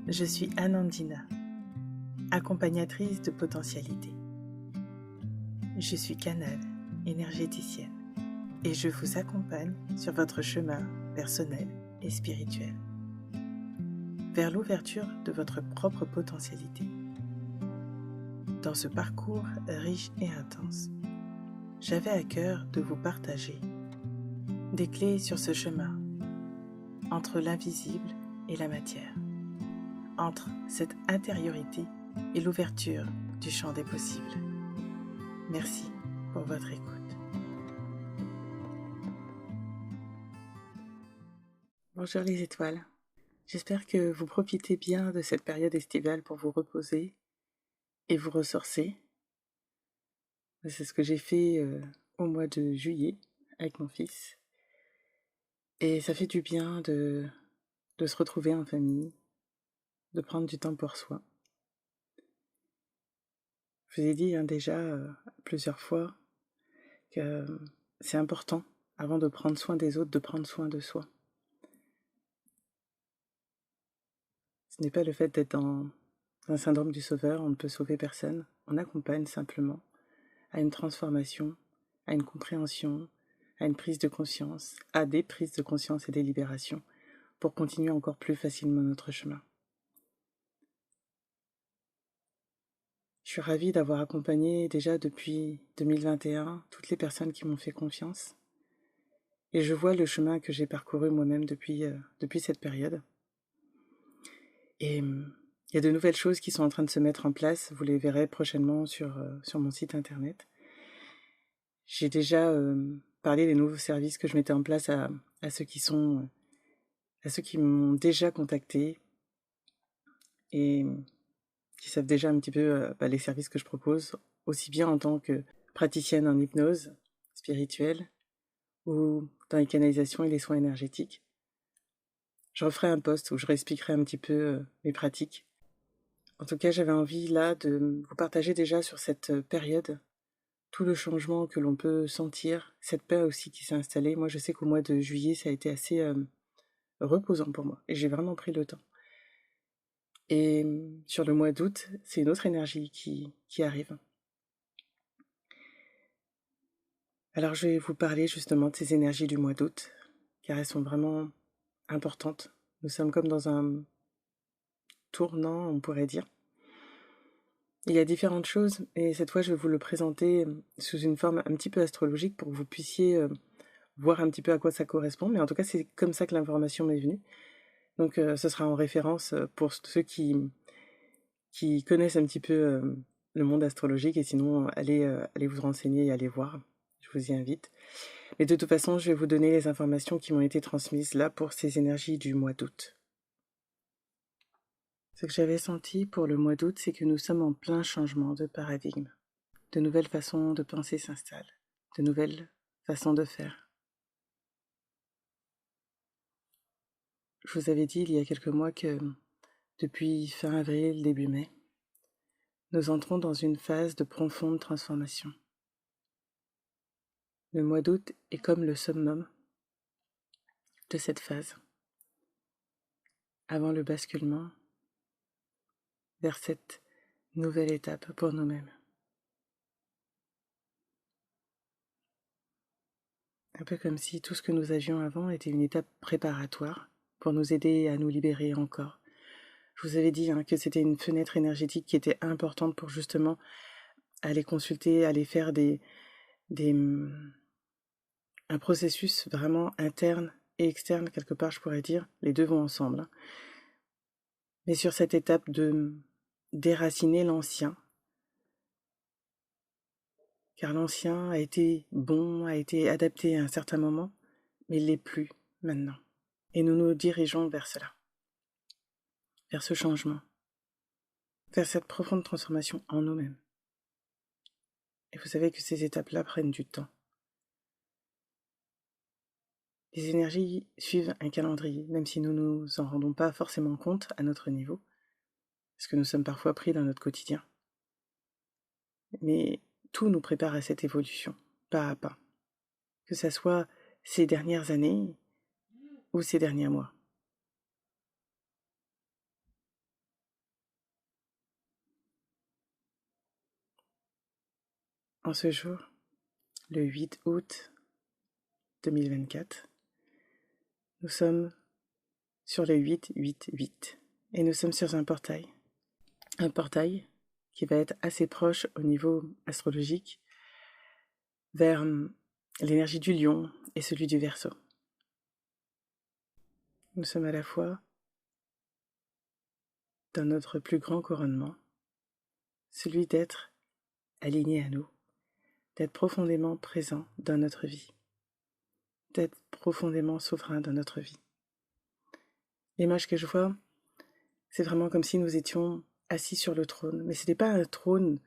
Je suis Anandina, accompagnatrice de potentialité. Je suis canal, énergéticienne, et je vous accompagne sur votre chemin personnel et spirituel, vers l'ouverture de votre propre potentialité. Dans ce parcours riche et intense, j'avais à cœur de vous partager des clés sur ce chemin, entre l'invisible et la matière, entre cette intériorité et l'ouverture du champ des possibles. Merci pour votre écoute. Bonjour les étoiles, j'espère que vous profitez bien de cette période estivale pour vous reposer et vous ressourcer. C'est ce que j'ai fait au mois de juillet avec mon fils. Et ça fait du bien de se retrouver en famille, de prendre du temps pour soi. Je vous ai dit déjà plusieurs fois que c'est important, avant de prendre soin des autres, de prendre soin de soi. Ce n'est pas le fait d'être dans un syndrome du sauveur, on ne peut sauver personne. On accompagne simplement à une transformation, à une compréhension, à une prise de conscience, à des prises de conscience et des libérations, pour continuer encore plus facilement notre chemin. Je suis ravie d'avoir accompagné déjà depuis 2021 toutes les personnes qui m'ont fait confiance. Et je vois le chemin que j'ai parcouru moi-même depuis cette période. Et il y a de nouvelles choses qui sont en train de se mettre en place. Vous les verrez prochainement sur mon site internet. J'ai déjà parlé des nouveaux services que je mettais en place à ceux qui m'ont déjà contacté et qui savent déjà un petit peu les services que je propose, aussi bien en tant que praticienne en hypnose spirituelle ou dans les canalisations et les soins énergétiques. Je referai un post où je réexpliquerai un petit peu mes pratiques. En tout cas, j'avais envie là de vous partager déjà sur cette période tout le changement que l'on peut sentir, cette paix aussi qui s'est installée. Moi, je sais qu'au mois de juillet, ça a été assez reposant pour moi et j'ai vraiment pris le temps. Et sur le mois d'août, c'est une autre énergie qui arrive. Alors je vais vous parler justement de ces énergies du mois d'août, car elles sont vraiment importantes. Nous sommes comme dans un tournant, on pourrait dire. Il y a différentes choses, et cette fois je vais vous le présenter sous une forme un petit peu astrologique pour que vous puissiez voir un petit peu à quoi ça correspond, mais en tout cas c'est comme ça que l'information m'est venue. Donc ce sera en référence pour ceux qui connaissent un petit peu le monde astrologique, et sinon allez vous renseigner et allez voir, je vous y invite. Mais de toute façon, je vais vous donner les informations qui m'ont été transmises là pour ces énergies du mois d'août. Ce que j'avais senti pour le mois d'août, c'est que nous sommes en plein changement de paradigme. De nouvelles façons de penser s'installent, de nouvelles façons de faire. Je vous avais dit il y a quelques mois que depuis fin avril, début mai, nous entrons dans une phase de profonde transformation. Le mois d'août est comme le summum de cette phase, avant le basculement vers cette nouvelle étape pour nous-mêmes. Un peu comme si tout ce que nous avions avant était une étape préparatoire pour nous aider à nous libérer encore. Je vous avais dit que c'était une fenêtre énergétique qui était importante pour justement aller consulter, aller faire un processus vraiment interne et externe, quelque part je pourrais dire, les deux vont ensemble. Mais sur cette étape de déraciner l'ancien, car l'ancien a été bon, a été adapté à un certain moment, mais il ne l'est plus maintenant. Et nous nous dirigeons vers cela, vers ce changement, vers cette profonde transformation en nous-mêmes. Et vous savez que ces étapes-là prennent du temps. Les énergies suivent un calendrier, même si nous ne nous en rendons pas forcément compte à notre niveau, parce que nous sommes parfois pris dans notre quotidien. Mais tout nous prépare à cette évolution, pas à pas, que ce soit ces dernières années ou ces derniers mois. En ce jour, le 8 août 2024, nous sommes sur le 888 et nous sommes sur un portail. Un portail qui va être assez proche au niveau astrologique vers l'énergie du lion et celui du Verseau. Nous sommes à la fois dans notre plus grand couronnement, celui d'être aligné à nous, d'être profondément présent dans notre vie, d'être profondément souverain dans notre vie. L'image que je vois, c'est vraiment comme si nous étions assis sur le trône, mais ce n'est pas un trône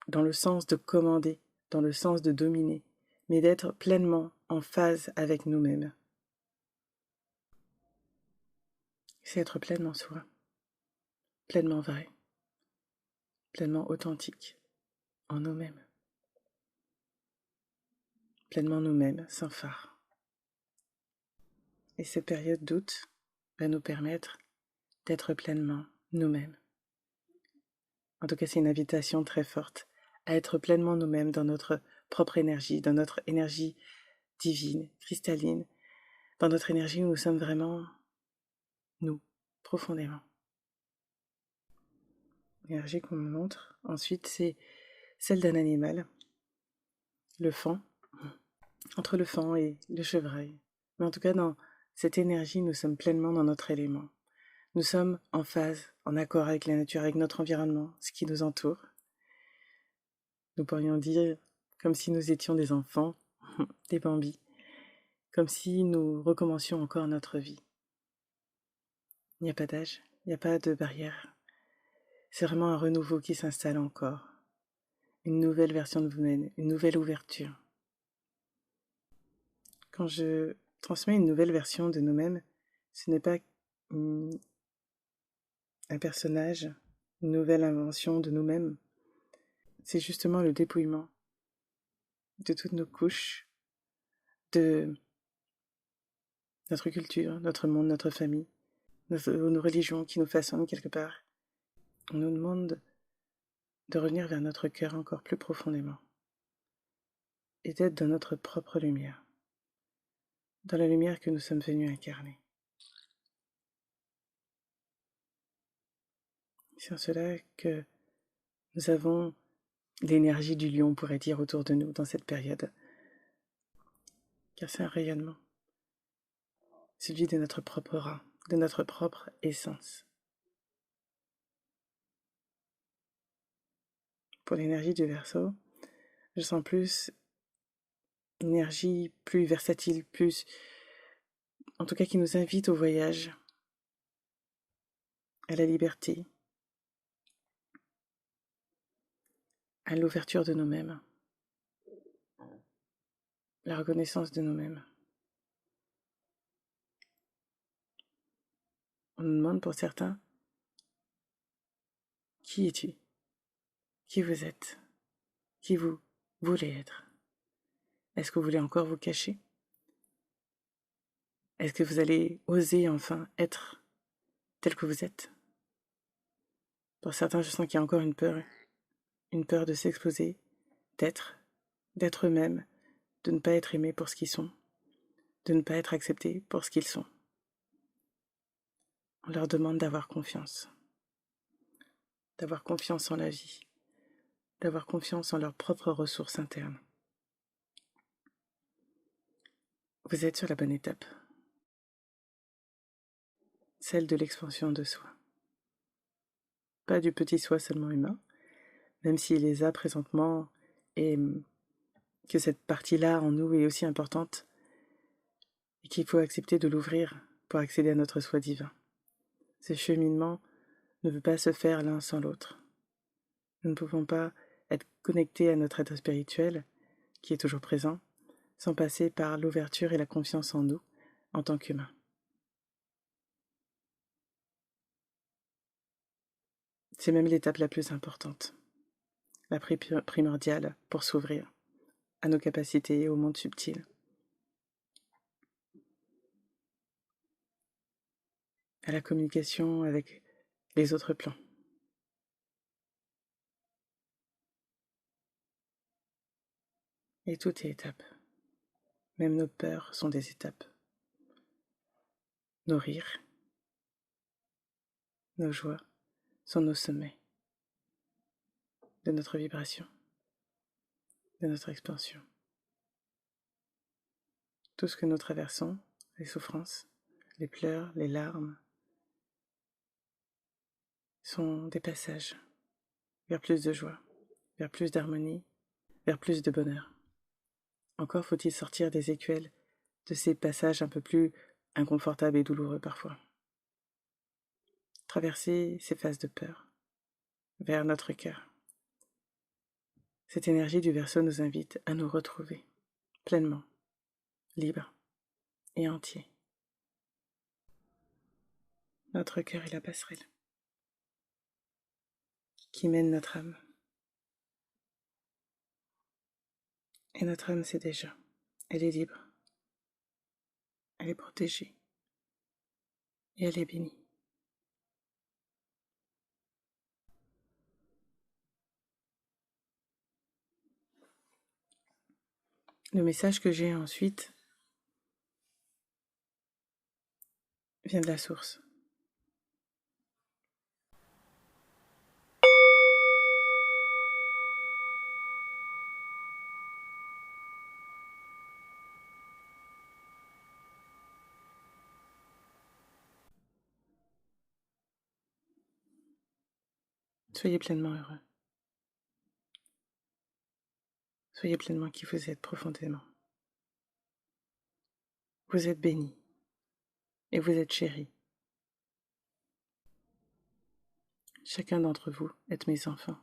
dans le sens de commander, dans le sens de dominer, mais d'être pleinement en phase avec nous-mêmes. C'est être pleinement soi, pleinement vrai, pleinement authentique en nous-mêmes, pleinement nous-mêmes, sans phare. Et cette période d'août va nous permettre d'être pleinement nous-mêmes. En tout cas, c'est une invitation très forte à être pleinement nous-mêmes dans notre propre énergie, dans notre énergie divine, cristalline, dans notre énergie où nous sommes vraiment nous, profondément. L'énergie qu'on me montre, ensuite, c'est celle d'un animal, le faon, entre le faon et le chevreuil. Mais en tout cas, dans cette énergie, nous sommes pleinement dans notre élément. Nous sommes en phase, en accord avec la nature, avec notre environnement, ce qui nous entoure. Nous pourrions dire comme si nous étions des enfants, des bambis, comme si nous recommencions encore notre vie. Il n'y a pas d'âge, il n'y a pas de barrière. C'est vraiment un renouveau qui s'installe encore. Une nouvelle version de vous-même, une nouvelle ouverture. Quand je transmets une nouvelle version de nous-mêmes, ce n'est pas un personnage, une nouvelle invention de nous-mêmes. C'est justement le dépouillement de toutes nos couches, de notre culture, notre monde, notre famille, nos religions qui nous façonnent quelque part. On nous demande de revenir vers notre cœur encore plus profondément et d'être dans notre propre lumière, dans la lumière que nous sommes venus incarner. C'est en cela que nous avons l'énergie du lion, on pourrait dire, autour de nous dans cette période, car c'est un rayonnement, celui de notre propre aura, de notre propre essence. Pour l'énergie du Verseau, je sens plus une énergie plus versatile, plus, en tout cas qui nous invite au voyage, à la liberté, à l'ouverture de nous-mêmes, la reconnaissance de nous-mêmes. On nous demande pour certains, qui es-tu? Qui vous êtes? Qui vous voulez être? Est-ce que vous voulez encore vous cacher? Est-ce que vous allez oser enfin être tel que vous êtes? Pour certains, je sens qu'il y a encore une peur de s'exposer, d'être eux-mêmes, de ne pas être aimés pour ce qu'ils sont, de ne pas être acceptés pour ce qu'ils sont. On leur demande d'avoir confiance en la vie, d'avoir confiance en leurs propres ressources internes. Vous êtes sur la bonne étape, celle de l'expansion de soi. Pas du petit soi seulement humain, même s'il les a présentement et que cette partie-là en nous est aussi importante et qu'il faut accepter de l'ouvrir pour accéder à notre soi divin. Ce cheminement ne peut pas se faire l'un sans l'autre. Nous ne pouvons pas être connectés à notre être spirituel, qui est toujours présent, sans passer par l'ouverture et la confiance en nous, en tant qu'humains. C'est même l'étape la plus importante, la primordiale pour s'ouvrir à nos capacités et au monde subtil, à la communication avec les autres plans. Et tout est étape. Même nos peurs sont des étapes. Nos rires, nos joies sont nos sommets de notre vibration, de notre expansion. Tout ce que nous traversons, les souffrances, les pleurs, les larmes, sont des passages vers plus de joie, vers plus d'harmonie, vers plus de bonheur. Encore faut-il sortir des écuelles de ces passages un peu plus inconfortables et douloureux parfois. Traverser ces phases de peur vers notre cœur. Cette énergie du Verseau nous invite à nous retrouver pleinement, libres et entiers. Notre cœur est la passerelle qui mène notre âme. Et notre âme sait déjà, elle est libre, elle est protégée et elle est bénie. Le message que j'ai ensuite vient de la source. Soyez pleinement heureux. Soyez pleinement qui vous êtes profondément. Vous êtes bénis et vous êtes chéris. Chacun d'entre vous est mes enfants.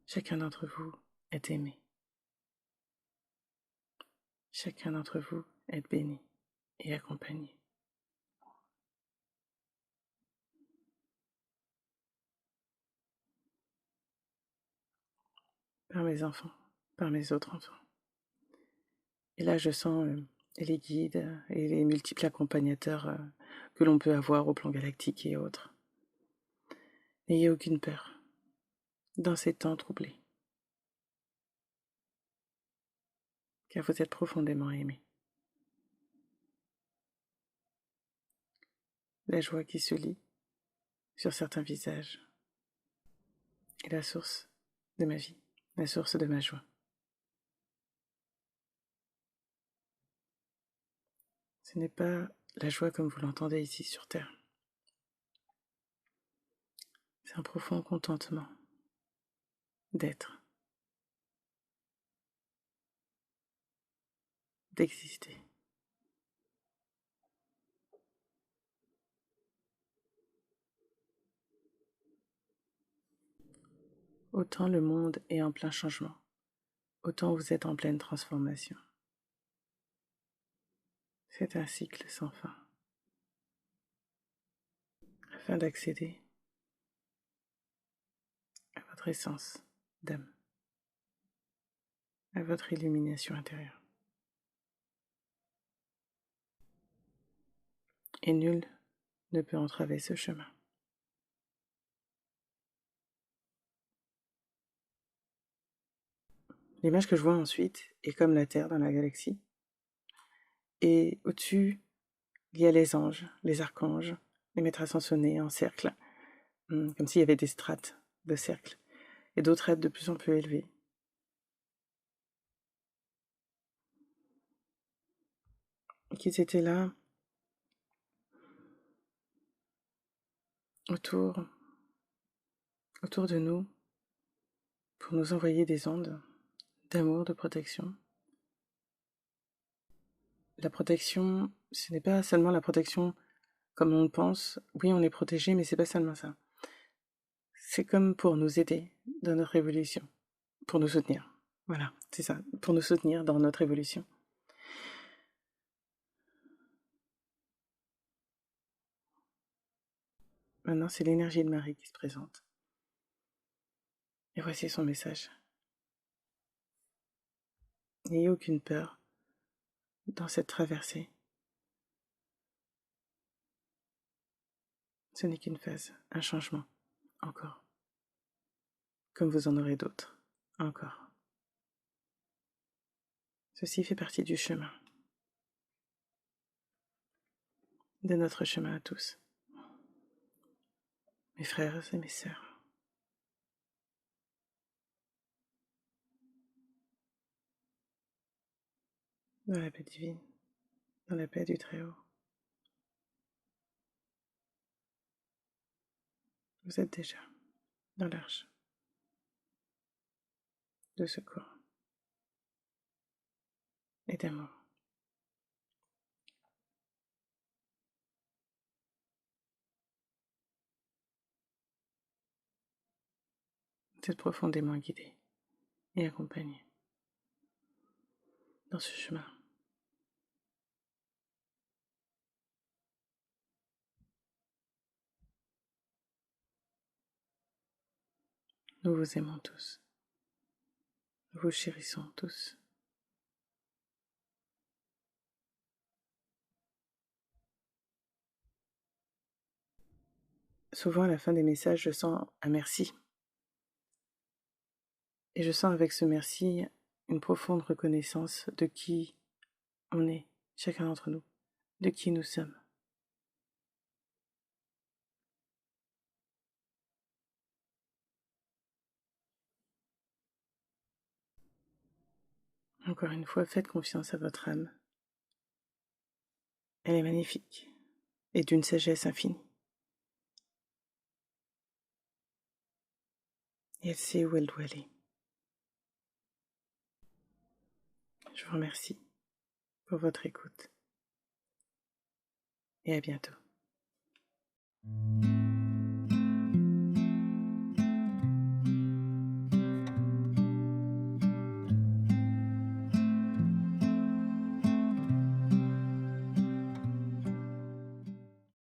Chacun d'entre vous est aimé. Chacun d'entre vous est béni et accompagné. Par mes enfants, par mes autres enfants. Et là, je sens les guides et les multiples accompagnateurs que l'on peut avoir au plan galactique et autres. N'ayez aucune peur dans ces temps troublés, car vous êtes profondément aimés. La joie qui se lit sur certains visages est la source de ma vie, la source de ma joie. Ce n'est pas la joie comme vous l'entendez ici sur Terre. C'est un profond contentement d'être, d'exister. Autant le monde est en plein changement, autant vous êtes en pleine transformation. C'est un cycle sans fin, afin d'accéder à votre essence d'âme, à votre illumination intérieure. Et nul ne peut entraver ce chemin. L'image que je vois ensuite est comme la Terre dans la galaxie. Et au-dessus, il y a les anges, les archanges, les maîtres ascensionnés en cercle, comme s'il y avait des strates de cercle, et d'autres êtres de plus en plus élevés. Et qu'ils étaient là, autour de nous, pour nous envoyer des ondes d'amour, de protection. La protection, ce n'est pas seulement la protection comme on le pense. Oui, on est protégé, mais c'est pas seulement ça. C'est comme pour nous aider dans notre évolution, pour nous soutenir. Voilà, c'est ça, pour nous soutenir dans notre évolution. Maintenant, c'est l'énergie de Marie qui se présente. Et voici son message. N'ayez aucune peur dans cette traversée. Ce n'est qu'une phase, un changement, encore. Comme vous en aurez d'autres, encore. Ceci fait partie du chemin, de notre chemin à tous, mes frères et mes sœurs. Dans la paix divine, dans la paix du Très-Haut. Vous êtes déjà dans l'arche de secours et d'amour. Vous êtes profondément guidé et accompagné dans ce chemin. Nous vous aimons tous. Nous vous chérissons tous. Souvent, à la fin des messages, je sens un merci. Et je sens avec ce merci une profonde reconnaissance de qui on est, chacun d'entre nous, de qui nous sommes. Encore une fois, faites confiance à votre âme. Elle est magnifique et d'une sagesse infinie. Et elle sait où elle doit aller. Je vous remercie pour votre écoute et à bientôt.